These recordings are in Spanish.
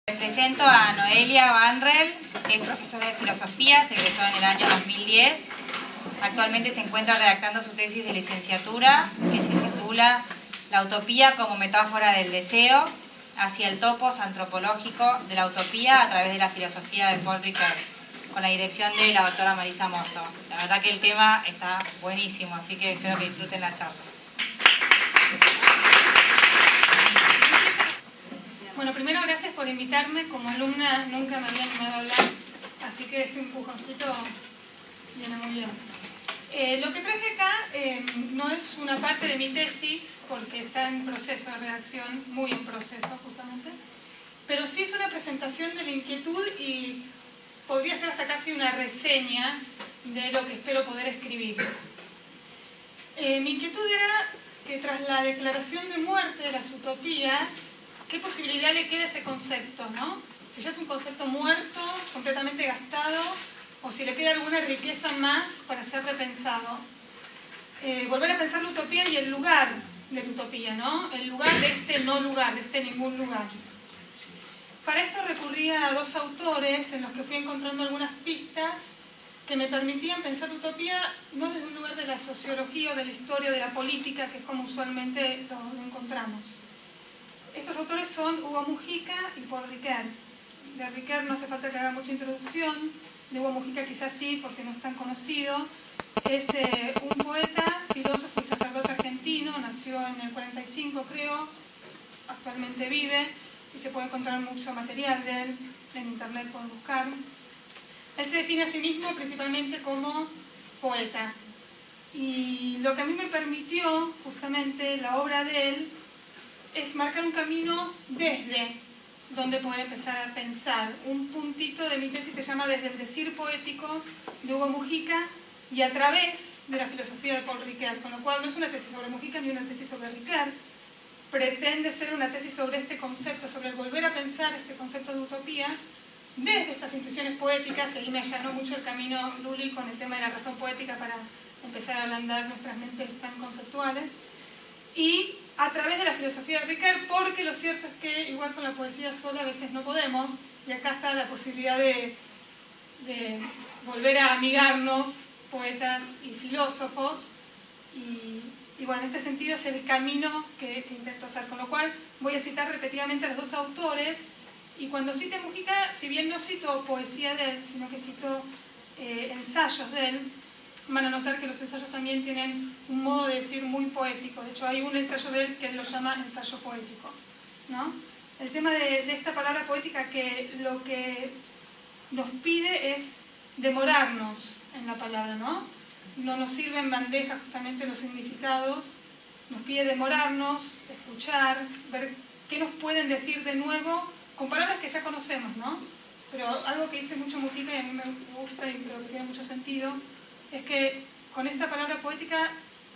Les presento a Noelia Banrel, que es profesora de filosofía, se egresó en el año 2010. Actualmente se encuentra redactando su tesis de licenciatura, que se titula La utopía como metáfora del deseo, hacia el topos antropológico de la utopía a través de la filosofía de Paul Ricoeur, con la dirección de la doctora Marisa Mosso. La verdad que el tema está buenísimo, así que espero que disfruten la charla. Bueno, primero gracias por invitarme. Como alumna nunca me había animado a hablar, así que este empujoncito viene muy bien. Lo que traje acá no es una parte de mi tesis, porque está en proceso de redacción, muy en proceso justamente, pero sí es una presentación de la inquietud y podría ser hasta casi una reseña de lo que espero poder escribir. Mi inquietud era que tras la declaración de muerte de las utopías, ¿qué posibilidad le queda a ese concepto, no? Si ya es un concepto muerto, completamente gastado, o si le queda alguna riqueza más para ser repensado. Volver a pensar la utopía y el lugar de la utopía, ¿no? El lugar de este no lugar, de este ningún lugar. Para esto recurría a dos autores en los que fui encontrando algunas pistas que me permitían pensar utopía no desde un lugar de la sociología o de la historia o de la política, que es como usualmente lo encontramos. Estos autores son Hugo Mujica y Paul Ricoeur. De Ricoeur no hace falta que haga mucha introducción, de Hugo Mujica quizás sí, porque no es tan conocido. Es un poeta, filósofo y sacerdote argentino, nació en el 45 creo, actualmente vive, y se puede encontrar mucho material de él, en internet pueden buscar. Él se define a sí mismo principalmente como poeta. Y lo que a mí me permitió, justamente, la obra de él, es marcar un camino desde donde poder empezar a pensar. Un puntito de mi tesis se llama Desde el decir poético de Hugo Mujica y a través de la filosofía de Paul Ricoeur, con lo cual no es una tesis sobre Mujica ni una tesis sobre Ricoeur, pretende ser una tesis sobre este concepto, sobre el volver a pensar este concepto de utopía desde estas intuiciones poéticas, y ahí me allanó mucho el camino Lully con el tema de la razón poética para empezar a ablandar nuestras mentes tan conceptuales, y a través de la filosofía de Ricoeur, porque lo cierto es que igual con la poesía sola a veces no podemos, y acá está la posibilidad de volver a amigarnos, poetas y filósofos, y bueno, en este sentido es el camino que intento hacer, con lo cual voy a citar repetidamente a los dos autores, y cuando cite Mujica, si bien no cito poesía de él, sino que cito ensayos de él, van a notar que los ensayos también tienen un modo de decir muy poético. De hecho, hay un ensayo de él que él lo llama ensayo poético, ¿no? El tema de esta palabra poética, que lo que nos pide es demorarnos en la palabra, ¿no? No nos sirve en bandeja justamente los significados, nos pide demorarnos, escuchar, ver qué nos pueden decir de nuevo con palabras que ya conocemos, ¿no? Pero algo que dice mucho Mujica y a mí me gusta y creo que tiene mucho sentido, es que con esta palabra poética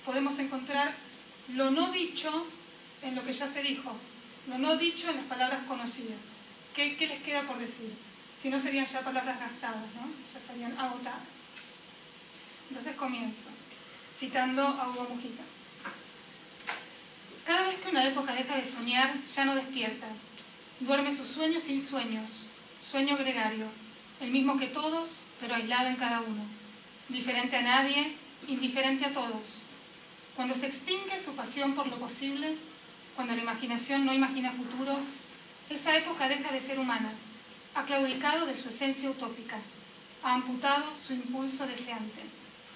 podemos encontrar lo no dicho en lo que ya se dijo, lo no dicho en las palabras conocidas. ¿Qué les queda por decir? Si no serían ya palabras gastadas, ¿no? Ya estarían agotadas. Entonces comienzo, citando a Hugo Mujica. Cada vez que una época deja de soñar, ya no despierta. Duerme sus sueños sin sueños, sueño gregario, el mismo que todos, pero aislado en cada uno. Diferente a nadie, indiferente a todos. Cuando se extingue su pasión por lo posible, cuando la imaginación no imagina futuros, esa época deja de ser humana, ha claudicado de su esencia utópica, ha amputado su impulso deseante,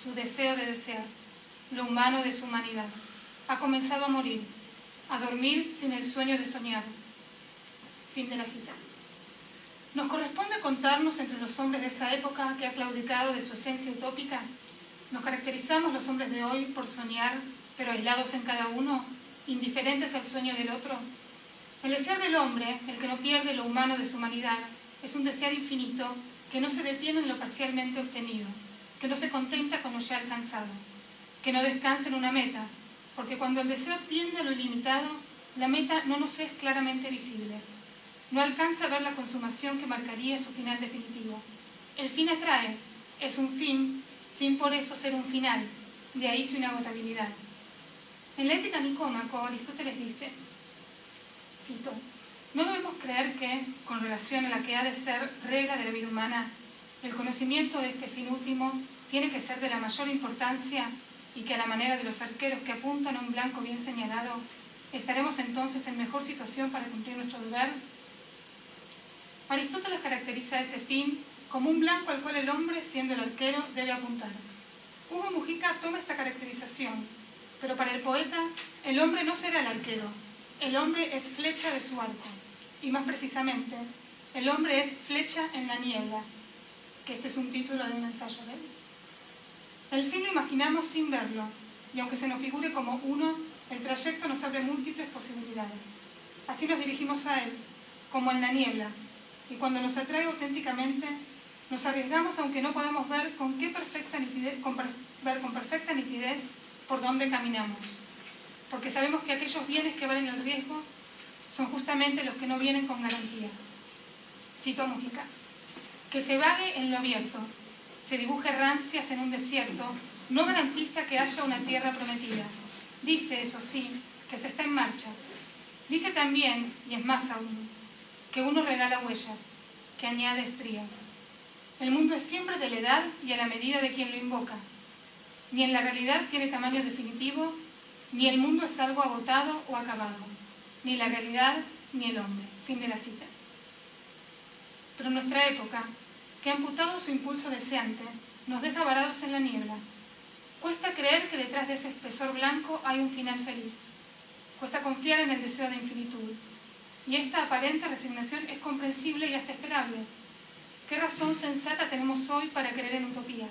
su deseo de desear, lo humano de su humanidad. Ha comenzado a morir, a dormir sin el sueño de soñar. Fin de la cita. ¿Nos corresponde contarnos entre los hombres de esa época que ha claudicado de su esencia utópica? ¿Nos caracterizamos los hombres de hoy por soñar, pero aislados en cada uno, indiferentes al sueño del otro? El desear del hombre, el que no pierde lo humano de su humanidad, es un desear infinito que no se detiene en lo parcialmente obtenido, que no se contenta con lo ya alcanzado, que no descansa en una meta, porque cuando el deseo tiende a lo ilimitado, la meta no nos es claramente visible. No alcanza a ver la consumación que marcaría su final definitivo. El fin atrae, es un fin, sin por eso ser un final, de ahí su inagotabilidad. En la Ética Nicómaco, Aristóteles dice, cito, No debemos creer que, con relación a la que ha de ser regla de la vida humana, el conocimiento de este fin último tiene que ser de la mayor importancia y que a la manera de los arqueros que apuntan a un blanco bien señalado, ¿estaremos entonces en mejor situación para cumplir nuestro deber? Aristóteles caracteriza ese fin como un blanco al cual el hombre, siendo el arquero, debe apuntar. Hugo Mujica toma esta caracterización, pero para el poeta, el hombre no será el arquero, el hombre es flecha de su arco, y más precisamente, el hombre es flecha en la niebla, que este es un título de un ensayo de él. El fin lo imaginamos sin verlo, y aunque se nos figure como uno, el trayecto nos abre múltiples posibilidades. Así nos dirigimos a él, como en la niebla, y cuando nos atrae auténticamente, nos arriesgamos aunque no podamos ver con perfecta nitidez por dónde caminamos, porque sabemos que aquellos bienes que valen el riesgo son justamente los que no vienen con garantía. Cito a Mujica: que se vague en lo abierto, se dibuje rancias en un desierto, no garantiza que haya una tierra prometida. Dice, eso sí, que se está en marcha. Dice también, y es más aún, que uno regala huellas, que añade estrías. El mundo es siempre de la edad y a la medida de quien lo invoca. Ni en la realidad tiene tamaño definitivo, ni el mundo es algo agotado o acabado, ni la realidad ni el hombre. Fin de la cita. Pero en nuestra época, que ha amputado su impulso deseante, nos deja varados en la niebla. Cuesta creer que detrás de ese espesor blanco hay un final feliz. Cuesta confiar en el deseo de infinitud. Y esta aparente resignación es comprensible y hasta esperable. ¿Qué razón sensata tenemos hoy para creer en utopías?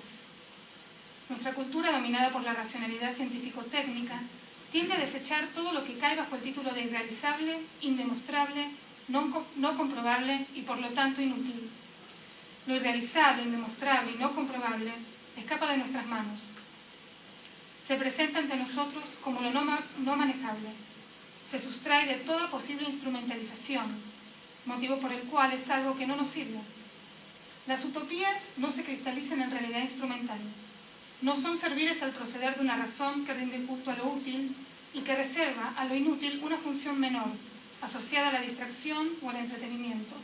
Nuestra cultura, dominada por la racionalidad científico-técnica, tiende a desechar todo lo que cae bajo el título de irrealizable, indemostrable, no comprobable y por lo tanto inútil. Lo irrealizable, indemostrable y no comprobable escapa de nuestras manos. Se presenta ante nosotros como lo no manejable. Se sustrae de toda posible instrumentalización, motivo por el cual es algo que no nos sirve. Las utopías no se cristalizan en realidad instrumental. No son serviles al proceder de una razón que rinde culto a lo útil y que reserva a lo inútil una función menor, asociada a la distracción o al entretenimiento.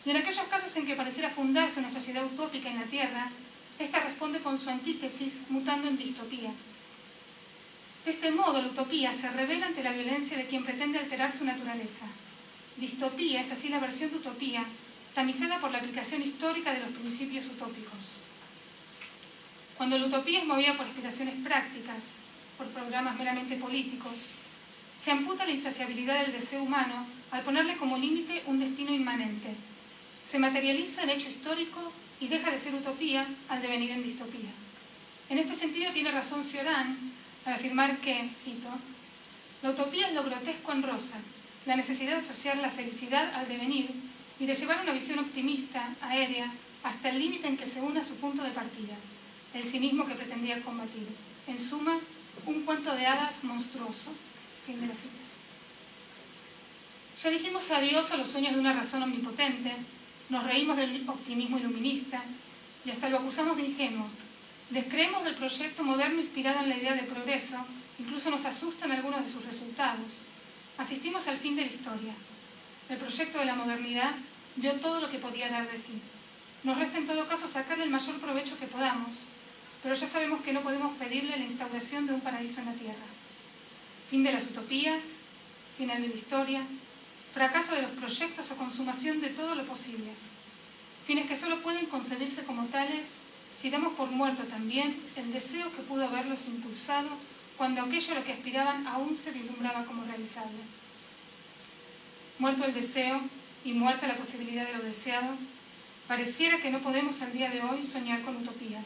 Y en aquellos casos en que pareciera fundarse una sociedad utópica en la Tierra, ésta responde con su antítesis, mutando en distopía. De este modo, la utopía se revela ante la violencia de quien pretende alterar su naturaleza. Distopía es así la versión de utopía, tamizada por la aplicación histórica de los principios utópicos. Cuando la utopía es movida por aspiraciones prácticas, por programas meramente políticos, se amputa la insaciabilidad del deseo humano al ponerle como límite un destino inmanente. Se materializa en hecho histórico y deja de ser utopía al devenir en distopía. En este sentido tiene razón Cioran al afirmar que, cito, la utopía es lo grotesco en rosa, la necesidad de asociar la felicidad al devenir y de llevar una visión optimista, aérea, hasta el límite en que se une a su punto de partida, el cinismo que pretendía combatir. En suma, un cuento de hadas monstruoso. Fin de la cita. Ya dijimos adiós a los sueños de una razón omnipotente, nos reímos del optimismo iluminista y hasta lo acusamos de ingenuo. Descreemos del proyecto moderno inspirado en la idea de progreso, incluso nos asustan algunos de sus resultados. Asistimos al fin de la historia. El proyecto de la modernidad dio todo lo que podía dar de sí. Nos resta en todo caso sacarle el mayor provecho que podamos, pero ya sabemos que no podemos pedirle la instauración de un paraíso en la tierra. Fin de las utopías, final de la historia, fracaso de los proyectos o consumación de todo lo posible. Fines que solo pueden concebirse como tales si damos por muerto también el deseo que pudo haberlos impulsado cuando aquello a lo que aspiraban aún se vislumbraba como realizable. Muerto el deseo y muerta la posibilidad de lo deseado, pareciera que no podemos al día de hoy soñar con utopías,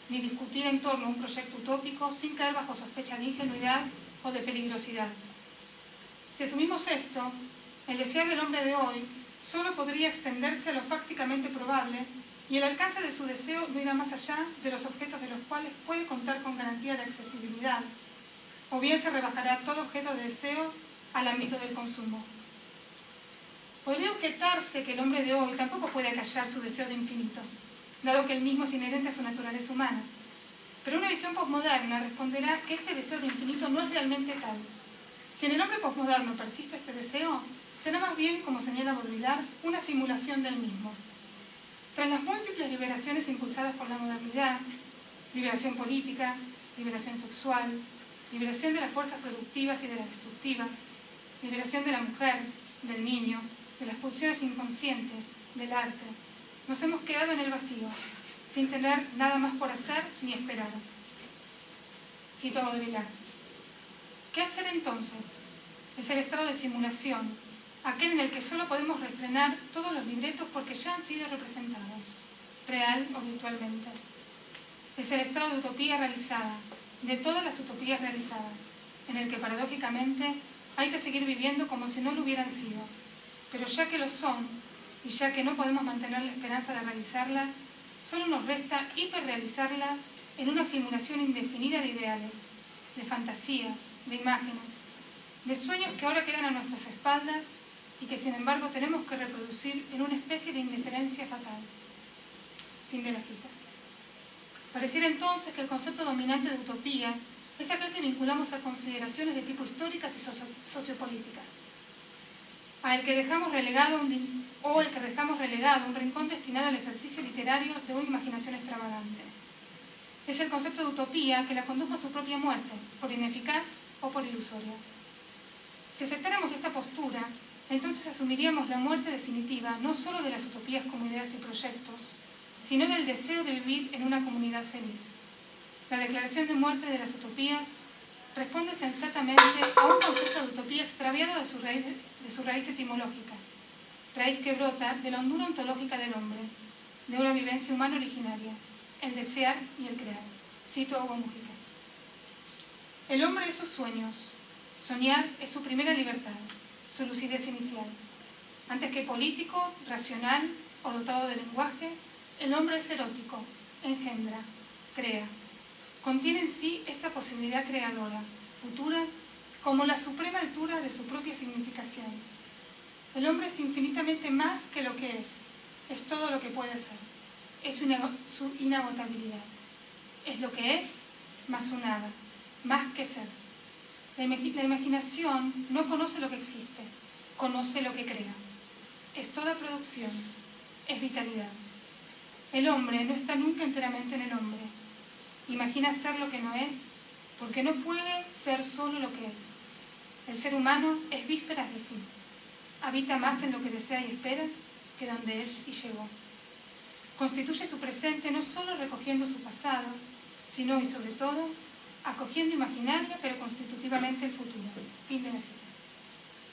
ni discutir en torno a un proyecto utópico sin caer bajo sospecha de ingenuidad o de peligrosidad. Si asumimos esto, el deseo del hombre de hoy solo podría extenderse a lo fácticamente probable y el alcance de su deseo no irá más allá de los objetos de los cuales puede contar con garantía de accesibilidad, o bien se rebajará todo objeto de deseo al ámbito del consumo. Podría objetarse que el hombre de hoy tampoco puede acallar su deseo de infinito, dado que el mismo es inherente a su naturaleza humana. Pero una visión posmoderna responderá que este deseo de infinito no es realmente tal. Si en el hombre posmoderno persiste este deseo, será más bien, como señala Baudrillard, una simulación del mismo. Tras las múltiples liberaciones impulsadas por la modernidad, liberación política, liberación sexual, liberación de las fuerzas productivas y de las destructivas, liberación de la mujer, del niño, de las pulsiones inconscientes, del arte, nos hemos quedado en el vacío, sin tener nada más por hacer ni esperar. Cito a Baudrillard. ¿Qué hacer entonces? Es el estado de simulación, aquel en el que solo podemos refrenar todos los libretos porque ya han sido representados, real o virtualmente. Es el estado de utopía realizada, de todas las utopías realizadas, en el que paradójicamente hay que seguir viviendo como si no lo hubieran sido, pero ya que lo son, y ya que no podemos mantener la esperanza de realizarlas, solo nos resta hiperrealizarlas en una simulación indefinida de ideales, de fantasías, de imágenes, de sueños que ahora quedan a nuestras espaldas y que sin embargo tenemos que reproducir en una especie de indiferencia fatal. Fin de la cita. Pareciera entonces que el concepto dominante de utopía es aquel que vinculamos a consideraciones de tipo históricas y sociopolíticas, el que dejamos relegado un rincón destinado al ejercicio literario de una imaginación extravagante. Es el concepto de utopía que la condujo a su propia muerte, por ineficaz o por ilusoria. Si aceptáramos esta postura, entonces asumiríamos la muerte definitiva no solo de las utopías como ideas y proyectos, sino del deseo de vivir en una comunidad feliz. La declaración de muerte de las utopías responde sensatamente a un concepto de utopía extraviado de su raíz etimológica, raíz que brota de la hondura ontológica del hombre, de una vivencia humana originaria, el desear y el crear. Cito a Hugo Mujica. El hombre es sus sueños. Soñar es su primera libertad, su lucidez inicial. Antes que político, racional o dotado de lenguaje, el hombre es erótico, engendra, crea. Contiene en sí esta posibilidad creadora, futura, como la suprema altura de su propia significación. El hombre es infinitamente más que lo que es todo lo que puede ser, es su inagotabilidad. Es lo que es, más su nada, más que ser. La imaginación no conoce lo que existe, conoce lo que crea. Es toda producción, es vitalidad. El hombre no está nunca enteramente en el hombre. Imagina ser lo que no es, porque no puede ser solo lo que es. El ser humano es vísperas de sí. Habita más en lo que desea y espera que donde es y llegó. Constituye su presente no solo recogiendo su pasado, sino y sobre todo acogiendo imaginaria pero constitutivamente el futuro. Fin de la cita.